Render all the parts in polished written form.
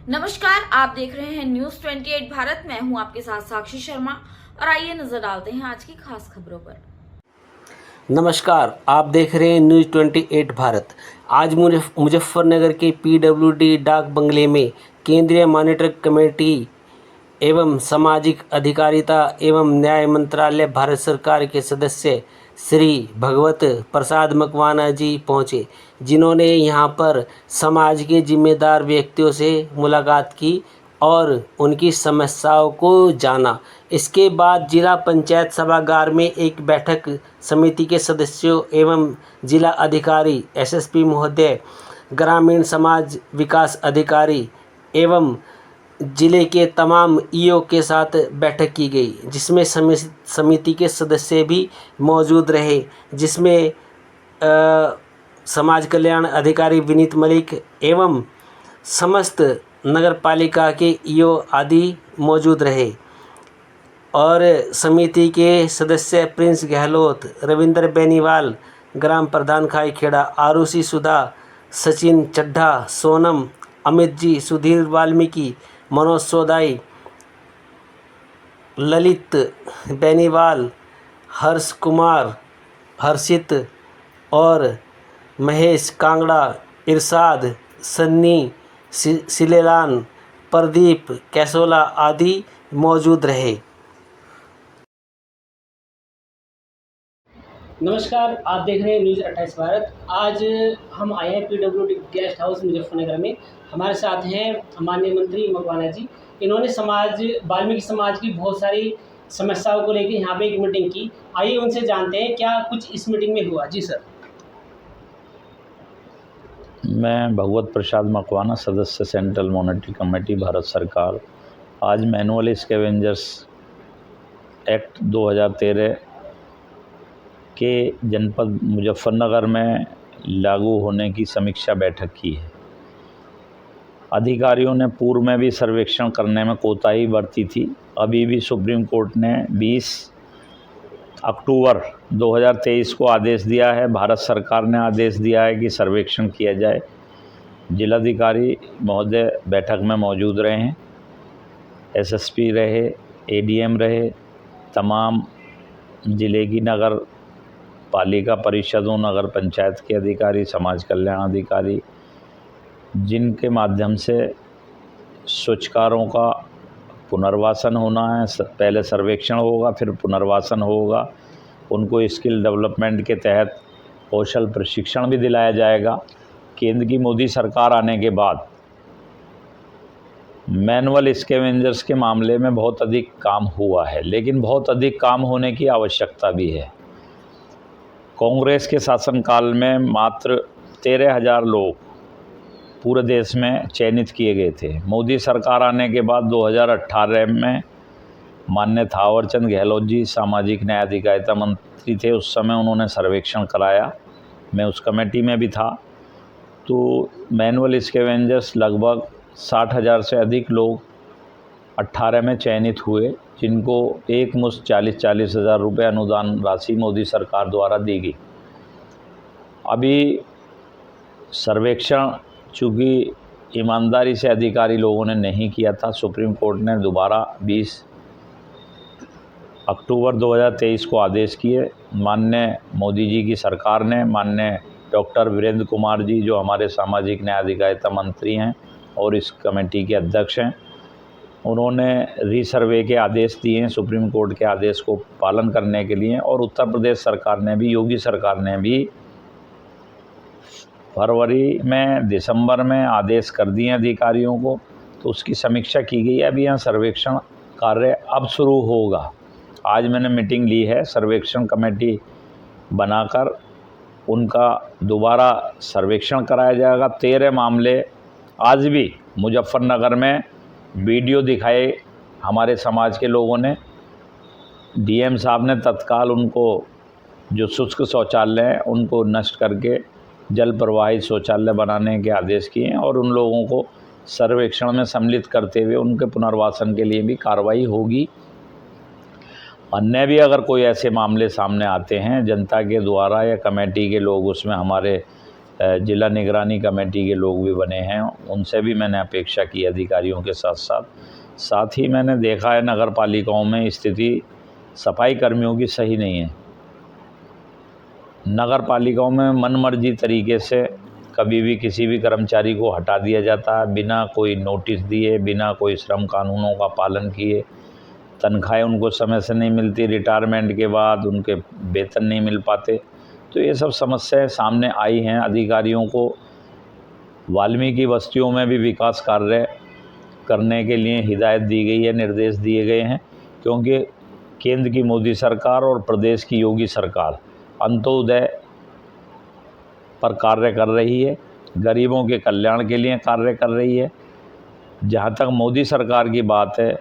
नमस्कार, आप देख रहे हैं न्यूज 28 भारत। मैं हूं आपके साथ साक्षी शर्मा और आइए नजर डालते हैं आज की खास खबरों पर। नमस्कार, आप देख रहे हैं न्यूज़ 28 भारत। आज मुजफ्फरनगर के पीडब्ल्यूडी डाक बंगले में केंद्रीय मॉनिटरिंग कमेटी एवं सामाजिक अधिकारिता एवं न्याय मंत्रालय भारत सरकार के सदस्य श्री भगवत प्रसाद मकवाना जी पहुँचे, जिन्होंने यहां पर समाज के जिम्मेदार व्यक्तियों से मुलाकात की और उनकी समस्याओं को जाना। इसके बाद जिला पंचायत सभागार में एक बैठक समिति के सदस्यों एवं जिला अधिकारी एसएसपी महोदय, ग्रामीण समाज विकास अधिकारी एवं जिले के तमाम ईओ के साथ बैठक की गई, जिसमें समिति के सदस्य भी मौजूद रहे, जिसमें समाज कल्याण अधिकारी विनीत मलिक एवं समस्त नगर पालिका के ईओ आदि मौजूद रहे और समिति के सदस्य प्रिंस गहलोत, रविंद्र बेनीवाल, ग्राम प्रधान खाईखेड़ा, आरुषि सुधा, सचिन चड्ढा, सोनम, अमित जी, सुधीर वाल्मीकि, मनोज सोदाई, ललित बेनीवाल, हर्ष कुमार, हर्षित और महेश कांगड़ा, इरशाद, सन्नी, सिलेलान, प्रदीप कैसोला आदि मौजूद रहे। नमस्कार, आप देख रहे हैं न्यूज़ 28 भारत। आज हम आए हैं पीडब्ल्यूडी गेस्ट हाउस मुजफ्फरनगर में। हमारे साथ हैं माननीय मंत्री मकवाना जी। इन्होंने वाल्मीकि समाज की बहुत सारी समस्याओं को लेकर यहाँ पे एक मीटिंग की। आइए उनसे जानते हैं क्या कुछ इस मीटिंग में हुआ। जी सर। मैं भगवत प्रसाद मकवाना, सदस्य सेंट्रल मॉनिटरी कमेटी भारत सरकार। आज मैनुअल स्कैवेंजर्स एक्ट 2013 के जनपद मुजफ्फरनगर में लागू होने की समीक्षा बैठक की है। अधिकारियों ने पूर्व में भी सर्वेक्षण करने में कोताही बरती थी। अभी भी सुप्रीम कोर्ट ने 20 अक्टूबर 2023 को आदेश दिया है, भारत सरकार ने आदेश दिया है कि सर्वेक्षण किया जाए। जिलाधिकारी महोदय बैठक में मौजूद रहे हैं, एसएसपी रहे, एडीएम रहे, तमाम ज़िले की नगर पालिका परिषदों, नगर पंचायत के अधिकारी, समाज कल्याण अधिकारी, जिनके माध्यम से स्वच्छकारों का पुनर्वासन होना है। पहले सर्वेक्षण होगा, फिर पुनर्वासन होगा। उनको स्किल डेवलपमेंट के तहत कौशल प्रशिक्षण भी दिलाया जाएगा। केंद्र की मोदी सरकार आने के बाद मैनुअल स्कैवेंजर्स के मामले में बहुत अधिक काम हुआ है, लेकिन बहुत अधिक काम होने की आवश्यकता भी है। कांग्रेस के शासनकाल में मात्र 13,000 लोग पूरे देश में चयनित किए गए थे। मोदी सरकार आने के बाद 2018 में माननीय थावरचंद गहलोत जी सामाजिक न्याय अधिकारिता मंत्री थे। उस समय उन्होंने सर्वेक्षण कराया, मैं उस कमेटी में भी था। तो मैनुअल स्कैवेंजर्स लगभग 60,000 से अधिक लोग 18 में चयनित हुए, जिनको एक मुश्त 40-40 हज़ार रुपये अनुदान राशि मोदी सरकार द्वारा दी गई। अभी सर्वेक्षण चूँकि ईमानदारी से अधिकारी लोगों ने नहीं किया था, सुप्रीम कोर्ट ने दोबारा 20 अक्टूबर 2023 को आदेश किए। माननीय मोदी जी की सरकार ने, माननीय डॉक्टर वीरेंद्र कुमार जी जो हमारे सामाजिक न्याय अधिकारिता मंत्री हैं और इस कमेटी के अध्यक्ष हैं, उन्होंने रीसर्वे के आदेश दिए हैं सुप्रीम कोर्ट के आदेश को पालन करने के लिए। और उत्तर प्रदेश सरकार ने भी, योगी सरकार ने भी फरवरी में, दिसंबर में आदेश कर दिए अधिकारियों को, तो उसकी समीक्षा की गई है। अभी यहाँ सर्वेक्षण कार्य अब शुरू होगा। आज मैंने मीटिंग ली है, सर्वेक्षण कमेटी बनाकर उनका दोबारा सर्वेक्षण कराया जाएगा। 13 मामले आज भी मुजफ्फरनगर में वीडियो दिखाए हमारे समाज के लोगों ने। डीएम साहब ने तत्काल उनको जो शुष्क शौचालय हैं उनको नष्ट करके जल प्रवाहित शौचालय बनाने के आदेश किए हैं और उन लोगों को सर्वेक्षण में सम्मिलित करते हुए उनके पुनर्वासन के लिए भी कार्रवाई होगी। अन्य भी अगर कोई ऐसे मामले सामने आते हैं जनता के द्वारा या कमेटी के लोग उसमें हमारे जिला निगरानी कमेटी के लोग भी बने हैं, उनसे भी मैंने अपेक्षा की अधिकारियों के साथ ही मैंने देखा है नगर पालिकाओं में स्थिति सफाई कर्मियों की सही नहीं है। नगर पालिकाओं में मनमर्जी तरीके से कभी भी किसी भी कर्मचारी को हटा दिया जाता है, बिना कोई नोटिस दिए, बिना कोई श्रम कानूनों का पालन किए। तनख्वाहें उनको समय से नहीं मिलती, रिटायरमेंट के बाद उनके वेतन नहीं मिल पाते। तो ये सब समस्याएं सामने आई हैं। अधिकारियों को वाल्मीकि बस्तियों में भी विकास कार्य करने के लिए हिदायत दी गई है, निर्देश दिए गए हैं, क्योंकि केंद्र की मोदी सरकार और प्रदेश की योगी सरकार अंत्योदय पर कार्य कर रही है, गरीबों के कल्याण के लिए कार्य कर रही है। जहाँ तक मोदी सरकार की बात है,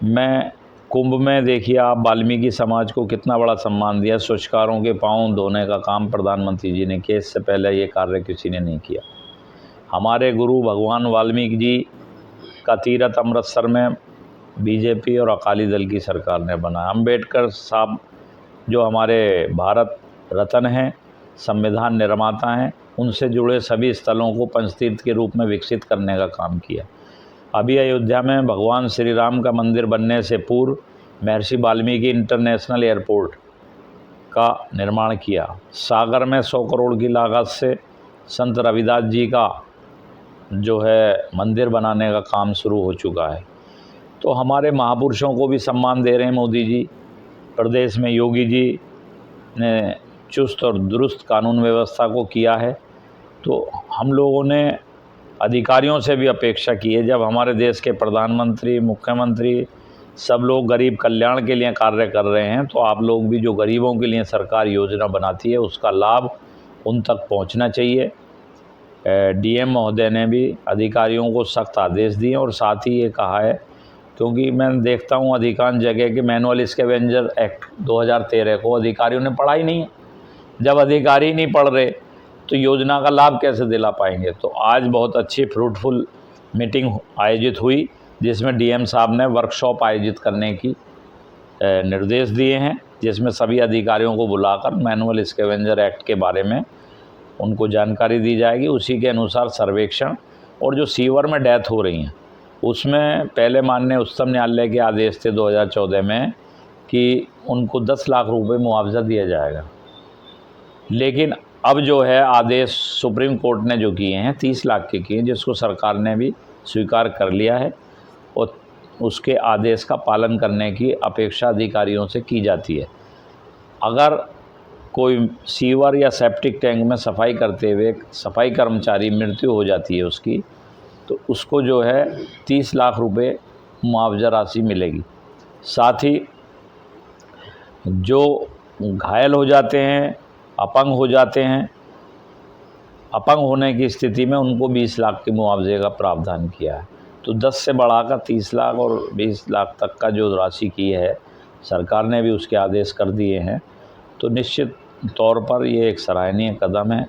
मैं कुंभ में देखिए आप वाल्मीकि समाज को कितना बड़ा सम्मान दिया। स्वच्छकारों के पाँव धोने का काम प्रधानमंत्री जी ने किया, इससे पहले ये कार्य किसी ने नहीं किया। हमारे गुरु भगवान वाल्मीकि जी का तीरथ अमृतसर में बीजेपी और अकाली दल की सरकार ने बनाया। अम्बेडकर साहब जो हमारे भारत रत्न हैं, संविधान निर्माता हैं, उनसे जुड़े सभी स्थलों को पंचतीर्थ के रूप में विकसित करने का काम किया। अभी अयोध्या में भगवान श्री राम का मंदिर बनने से पूर्व महर्षि वाल्मीकि इंटरनेशनल एयरपोर्ट का निर्माण किया। सागर में 100 करोड़ की लागत से संत रविदास जी का जो है मंदिर बनाने का काम शुरू हो चुका है। तो हमारे महापुरुषों को भी सम्मान दे रहे हैं मोदी जी। प्रदेश में योगी जी ने चुस्त और दुरुस्त कानून व्यवस्था को किया है। तो हम लोगों ने अधिकारियों से भी अपेक्षा की है, जब हमारे देश के प्रधानमंत्री, मुख्यमंत्री सब लोग गरीब कल्याण के लिए कार्य कर रहे हैं, तो आप लोग भी जो गरीबों के लिए सरकार योजना बनाती है उसका लाभ उन तक पहुंचना चाहिए। डीएम महोदय ने भी अधिकारियों को सख्त आदेश दिए और साथ ही ये कहा है, क्योंकि मैं देखता हूँ अधिकांश जगह कि मैनुअल स्कैवेंजर एक्ट 2013 को अधिकारियों ने पढ़ा ही नहीं है। जब अधिकारी नहीं पढ़ रहे तो योजना का लाभ कैसे दिला पाएंगे। तो आज बहुत अच्छी फ्रूटफुल मीटिंग आयोजित हुई, जिसमें डीएम साहब ने वर्कशॉप आयोजित करने की निर्देश दिए हैं, जिसमें सभी अधिकारियों को बुलाकर मैनुअल स्कैवेंजर एक्ट के बारे में उनको जानकारी दी जाएगी। उसी के अनुसार सर्वेक्षण और जो सीवर में डेथ हो रही हैं उसमें पहले माननीय उच्चतम न्यायालय के आदेश थे 2014 में कि उनको 10 लाख रुपए मुआवजा दिया जाएगा, लेकिन अब जो है आदेश सुप्रीम कोर्ट ने जो किए हैं 30 लाख के किए, जिसको सरकार ने भी स्वीकार कर लिया है और उसके आदेश का पालन करने की अपेक्षा अधिकारियों से की जाती है। अगर कोई सीवर या सेप्टिक टैंक में सफाई करते हुए सफाई कर्मचारी मृत्यु हो जाती है उसकी, तो उसको जो है 30 लाख रुपए मुआवजा राशि मिलेगी। साथ ही जो घायल हो जाते हैं, अपंग हो जाते हैं, अपंग होने की स्थिति में उनको 20 लाख के मुआवजे का प्रावधान किया है। तो 10 से बढ़ाकर 30 लाख और 20 लाख तक का जो राशि की है सरकार ने भी उसके आदेश कर दिए हैं। तो निश्चित तौर पर ये एक सराहनीय कदम है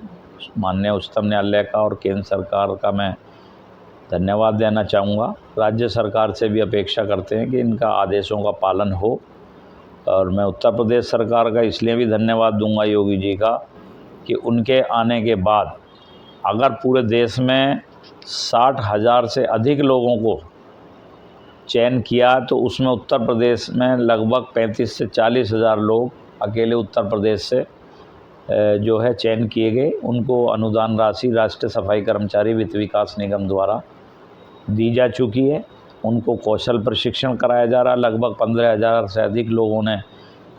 माननीय उच्चतम न्यायालय का, और केंद्र सरकार का मैं धन्यवाद देना चाहूँगा। राज्य सरकार से भी अपेक्षा करते हैं कि इनका आदेशों का पालन हो, और मैं उत्तर प्रदेश सरकार का इसलिए भी धन्यवाद दूंगा योगी जी का कि उनके आने के बाद अगर पूरे देश में 60,000 से अधिक लोगों को चयन किया तो उसमें उत्तर प्रदेश में लगभग 35 से 40 हज़ार लोग अकेले उत्तर प्रदेश से जो है चयन किए गए। उनको अनुदान राशि राष्ट्रीय सफाई कर्मचारी वित्त विकास निगम द्वारा दी जा चुकी है। उनको कौशल प्रशिक्षण कराया जा रहा है। लगभग 15,000 से अधिक लोगों ने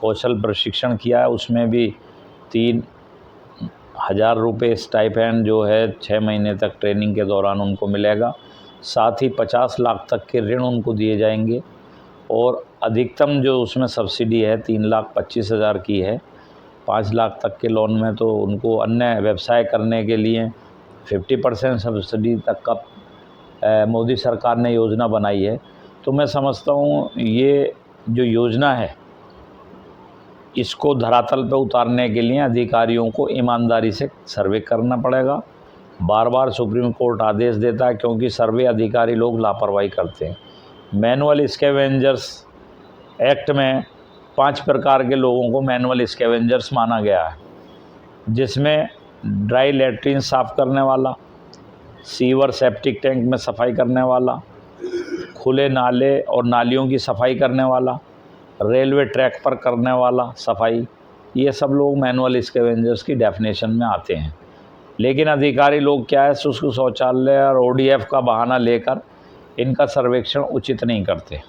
कौशल प्रशिक्षण किया है। उसमें भी 3,000 रुपये स्टाइपेंड जो है 6 महीने तक ट्रेनिंग के दौरान उनको मिलेगा। साथ ही 50 लाख तक के ऋण उनको दिए जाएंगे, और अधिकतम जो उसमें सब्सिडी है 3,25,000 की है। 5 लाख तक के लोन में तो उनको अन्य व्यवसाय करने के लिए 50% सब्सिडी तक का मोदी सरकार ने योजना बनाई है। तो मैं समझता हूँ ये जो योजना है इसको धरातल पर उतारने के लिए अधिकारियों को ईमानदारी से सर्वे करना पड़ेगा। बार बार सुप्रीम कोर्ट आदेश देता है क्योंकि सर्वे अधिकारी लोग लापरवाही करते हैं। मैनुअल स्कैवेंजर्स एक्ट में 5 प्रकार के लोगों को मैनुअल स्कैवेंजर्स माना गया है, जिसमें ड्राई लेटरिन साफ़ करने वाला, सीवर सेप्टिक टैंक में सफाई करने वाला, खुले नाले और नालियों की सफाई करने वाला, रेलवे ट्रैक पर करने वाला सफाई, ये सब लोग मैनुअल स्कैवेंजर्स की डेफिनेशन में आते हैं। लेकिन अधिकारी लोग क्या है, शुष्क शौचालय और ODF का बहाना लेकर इनका सर्वेक्षण उचित नहीं करते,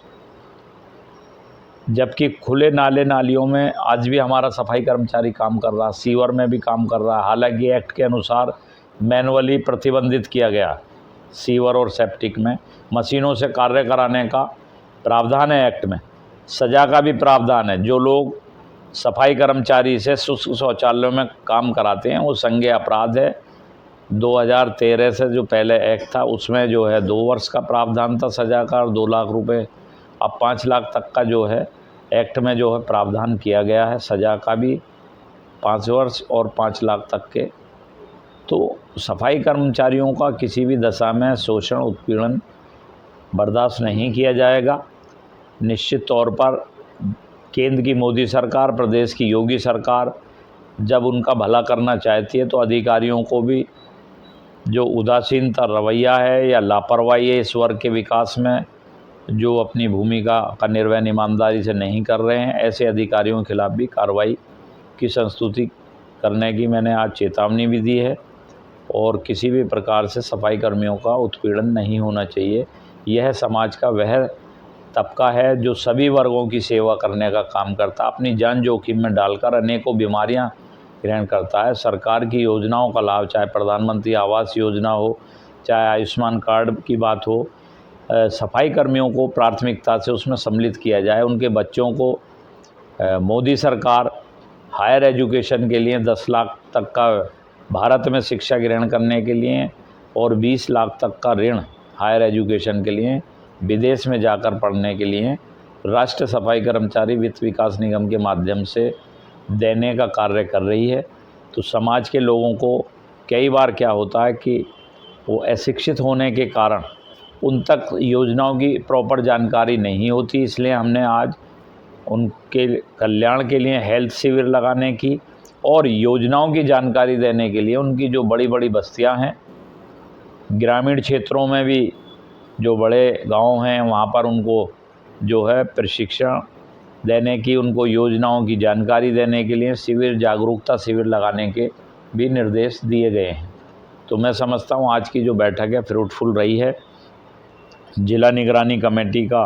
जबकि खुले नाले नालियों में आज भी हमारा सफाई कर्मचारी काम कर रहा है, सीवर में भी काम कर रहा है। हालांकि एक्ट के अनुसार मैनुअली प्रतिबंधित किया गया, सीवर और सेप्टिक में मशीनों से कार्य कराने का प्रावधान है एक्ट में, सज़ा का भी प्रावधान है। जो लोग सफाई कर्मचारी से शुष्क शौचालयों में काम कराते हैं वो संज्ञेय अपराध है। 2013 से जो पहले एक्ट था उसमें जो है 2 वर्ष का प्रावधान था सज़ा का और 2 लाख रुपए, अब 5 लाख तक का जो है एक्ट में जो है प्रावधान किया गया है, सज़ा का भी 5 वर्ष और 5 लाख तक के। तो सफाई कर्मचारियों का किसी भी दशा में शोषण उत्पीड़न बर्दाश्त नहीं किया जाएगा। निश्चित तौर पर केंद्र की मोदी सरकार, प्रदेश की योगी सरकार जब उनका भला करना चाहती है तो अधिकारियों को भी जो उदासीनता रवैया है या लापरवाही है इस वर्ग के विकास में, जो अपनी भूमिका का निर्वहन ईमानदारी से नहीं कर रहे हैं, ऐसे अधिकारियों के खिलाफ भी कार्रवाई की संस्तुति करने की मैंने आज चेतावनी भी दी है। और किसी भी प्रकार से सफाई कर्मियों का उत्पीड़न नहीं होना चाहिए। यह समाज का वह तबका है जो सभी वर्गों की सेवा करने का काम करता है, अपनी जान जोखिम में डालकर अनेकों बीमारियां ग्रहण करता है। सरकार की योजनाओं का लाभ, चाहे प्रधानमंत्री आवास योजना हो, चाहे आयुष्मान कार्ड की बात हो, सफाई कर्मियों को प्राथमिकता से उसमें सम्मिलित किया जाए। उनके बच्चों को मोदी सरकार हायर एजुकेशन के लिए 10 लाख तक का भारत में शिक्षा ग्रहण करने के लिए और 20 लाख तक का ऋण हायर एजुकेशन के लिए विदेश में जाकर पढ़ने के लिए राष्ट्रीय सफाई कर्मचारी वित्त विकास निगम के माध्यम से देने का कार्य कर रही है। तो समाज के लोगों को कई बार क्या होता है कि वो अशिक्षित होने के कारण उन तक योजनाओं की प्रॉपर जानकारी नहीं होती, इसलिए हमने आज उनके कल्याण के लिए हेल्थ शिविर लगाने की और योजनाओं की जानकारी देने के लिए उनकी जो बड़ी बड़ी बस्तियां हैं, ग्रामीण क्षेत्रों में भी जो बड़े गांव हैं वहां पर उनको जो है प्रशिक्षण देने की, उनको योजनाओं की जानकारी देने के लिए शिविर, जागरूकता शिविर लगाने के भी निर्देश दिए गए हैं। तो मैं समझता हूं आज की जो बैठक है फ्रूटफुल रही है। जिला निगरानी कमेटी का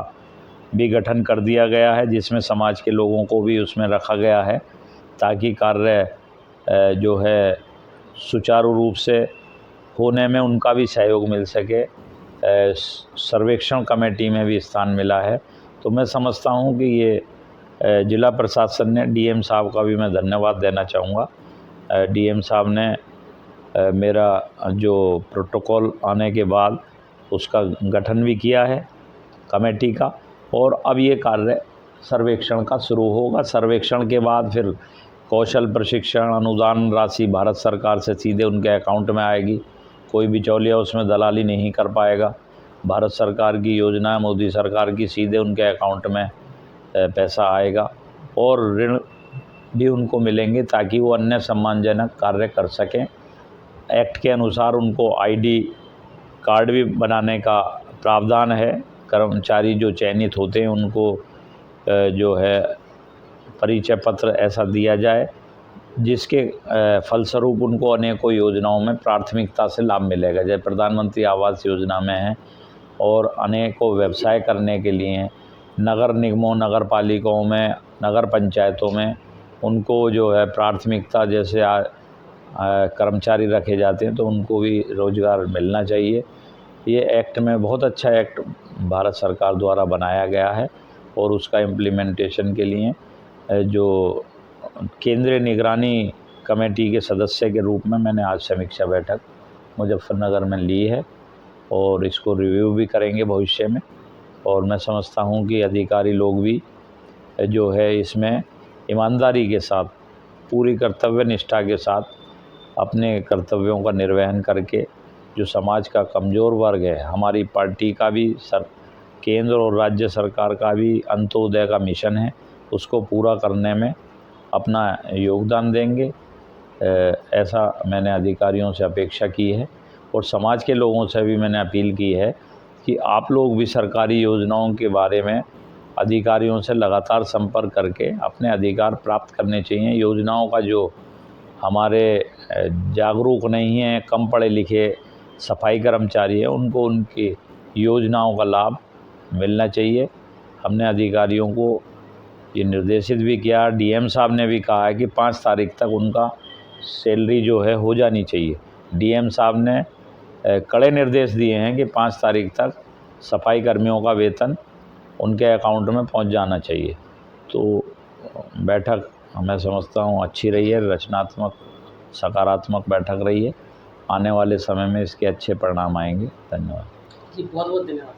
भी गठन कर दिया गया है जिसमें समाज के लोगों को भी उसमें रखा गया है ताकि कार्य जो है सुचारू रूप से होने में उनका भी सहयोग मिल सके। सर्वेक्षण कमेटी में भी स्थान मिला है। तो मैं समझता हूं कि ये जिला प्रशासन ने, DM साहब का भी मैं धन्यवाद देना चाहूँगा। DM साहब ने मेरा जो प्रोटोकॉल आने के बाद उसका गठन भी किया है कमेटी का, और अब ये कार्य सर्वेक्षण का शुरू होगा। सर्वेक्षण के बाद फिर कौशल प्रशिक्षण अनुदान राशि भारत सरकार से सीधे उनके अकाउंट में आएगी, कोई बिचौलिया उसमें दलाली नहीं कर पाएगा। भारत सरकार की योजना, मोदी सरकार की, सीधे उनके अकाउंट में पैसा आएगा और ऋण भी उनको मिलेंगे ताकि वो अन्य सम्मानजनक कार्य कर सकें। एक्ट के अनुसार उनको ID कार्ड भी बनाने का प्रावधान है। कर्मचारी जो चयनित होते हैं उनको जो है परिचय पत्र ऐसा दिया जाए जिसके फलस्वरूप उनको अनेकों योजनाओं में प्राथमिकता से लाभ मिलेगा। जैसे प्रधानमंत्री आवास योजना में है और अनेकों व्यवसाय करने के लिए नगर निगमों, नगर पालिकाओं में, नगर पंचायतों में उनको जो है प्राथमिकता, जैसे कर्मचारी रखे जाते हैं तो उनको भी रोज़गार मिलना चाहिए। ये एक्ट में बहुत अच्छा एक्ट भारत सरकार द्वारा बनाया गया है और उसका इम्प्लीमेंटेशन के लिए जो केंद्रीय निगरानी कमेटी के सदस्य के रूप में मैंने आज समीक्षा बैठक मुजफ्फरनगर में ली है और इसको रिव्यू भी करेंगे भविष्य में। और मैं समझता हूँ कि अधिकारी लोग भी जो है इसमें ईमानदारी के साथ, पूरी कर्तव्य निष्ठा के साथ अपने कर्तव्यों का निर्वहन करके जो समाज का कमज़ोर वर्ग है, हमारी पार्टी का भी केंद्र और राज्य सरकार का भी अंत्योदय का मिशन है, उसको पूरा करने में अपना योगदान देंगे ऐसा मैंने अधिकारियों से अपेक्षा की है और समाज के लोगों से भी मैंने अपील की है कि आप लोग भी सरकारी योजनाओं के बारे में अधिकारियों से लगातार संपर्क करके अपने अधिकार प्राप्त करने चाहिए। योजनाओं का जो हमारे जागरूक नहीं हैं, कम पढ़े लिखे सफाई कर्मचारी हैं, उनको उनकी योजनाओं का लाभ मिलना चाहिए। हमने अधिकारियों को ये निर्देशित भी किया, डीएम साहब ने भी कहा है कि 5 तारीख तक उनका सैलरी जो है हो जानी चाहिए। डीएम साहब ने कड़े निर्देश दिए हैं कि 5 तारीख तक सफाई कर्मियों का वेतन उनके अकाउंट में पहुंच जाना चाहिए। तो बैठक मैं समझता हूं अच्छी रही है, रचनात्मक सकारात्मक बैठक रही है। आने वाले समय में इसके अच्छे परिणाम आएंगे। धन्यवाद जी, बहुत बहुत धन्यवाद।